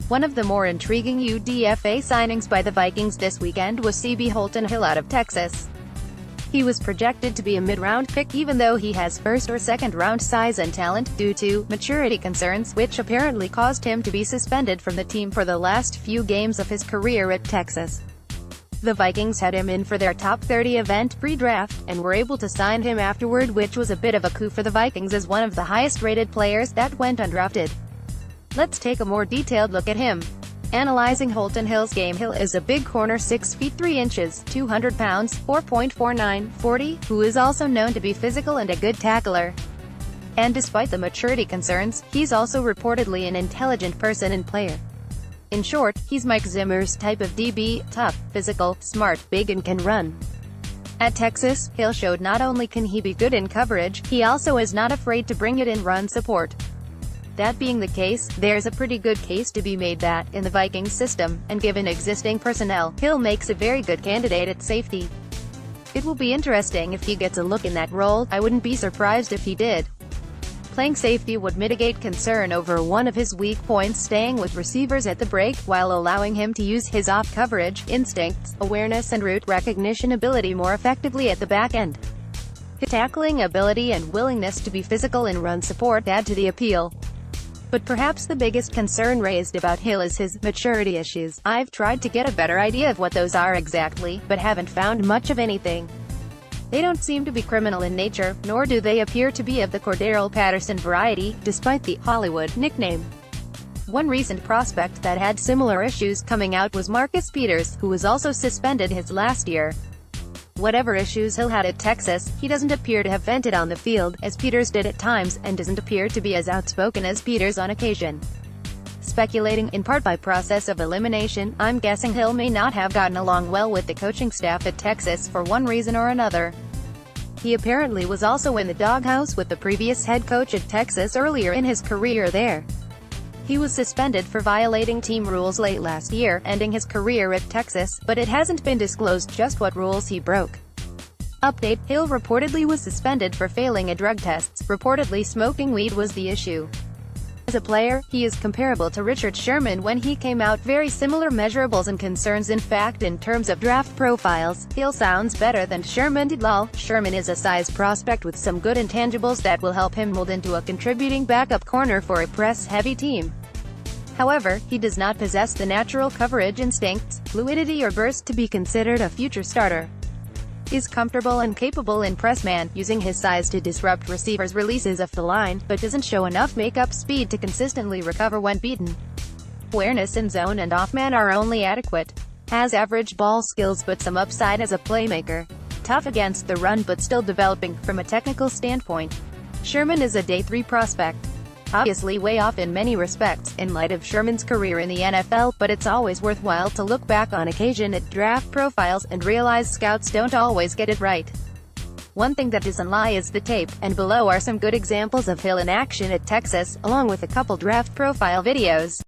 One of the more intriguing UDFA signings by the Vikings this weekend was CB Holton Hill out of Texas. He was projected to be a mid-round pick even though he has first or second-round size and talent, due to maturity concerns, which apparently caused him to be suspended from the team for the last few games of his career at Texas. The Vikings had him in for their top 30 event pre-draft, and were able to sign him afterward, which was a bit of a coup for the Vikings as one of the highest-rated players that went undrafted. Let's take a more detailed look at him. Analyzing Holton Hill's game. Hill is a big corner, 6 feet 3 inches, 200 pounds, 4.49, 40, who is also known to be physical and a good tackler. And despite the maturity concerns, he's also reportedly an intelligent person and player. In short, he's Mike Zimmer's type of DB, tough, physical, smart, big and can run. At Texas, Hill showed not only can he be good in coverage, he also is not afraid to bring it in run support. That being the case, there's a pretty good case to be made that, in the Vikings system, and given existing personnel, Hill makes a very good candidate at safety. It will be interesting if he gets a look in that role. I wouldn't be surprised if he did. Playing safety would mitigate concern over one of his weak points, staying with receivers at the break, while allowing him to use his off-coverage instincts, awareness and route recognition ability more effectively at the back end. His tackling ability and willingness to be physical in run support add to the appeal. But perhaps the biggest concern raised about Hill is his maturity issues. I've tried to get a better idea of what those are exactly, but haven't found much of anything. They don't seem to be criminal in nature, nor do they appear to be of the Cordero Patterson variety, despite the Hollywood nickname. One recent prospect that had similar issues coming out was Marcus Peters, who was also suspended his last year. Whatever issues Hill had at Texas, he doesn't appear to have vented on the field, as Peters did at times, and doesn't appear to be as outspoken as Peters on occasion. Speculating, in part by process of elimination, I'm guessing Hill may not have gotten along well with the coaching staff at Texas for one reason or another. He apparently was also in the doghouse with the previous head coach at Texas earlier in his career there. He was suspended for violating team rules late last year, ending his career at Texas, but it hasn't been disclosed just what rules he broke. Update: Hill reportedly was suspended for failing a drug test. Reportedly smoking weed was the issue. As a player, he is comparable to Richard Sherman when he came out. Very similar measurables and concerns. In fact, in terms of draft profiles, Hill sounds better than Sherman did. Lol. Sherman is a size prospect with some good intangibles that will help him mold into a contributing backup corner for a press-heavy team. However, he does not possess the natural coverage instincts, fluidity or burst to be considered a future starter. He's comfortable and capable in press man, using his size to disrupt receivers' releases off the line, but doesn't show enough make-up speed to consistently recover when beaten. Awareness in zone and off-man are only adequate. Has average ball skills but some upside as a playmaker. Tough against the run but still developing, from a technical standpoint. Sherman is a day 3 prospect. Obviously way off in many respects, in light of Sherman's career in the NFL, but it's always worthwhile to look back on occasion at draft profiles, and realize scouts don't always get it right. One thing that doesn't lie is the tape, and below are some good examples of Hill in action at Texas, along with a couple draft profile videos.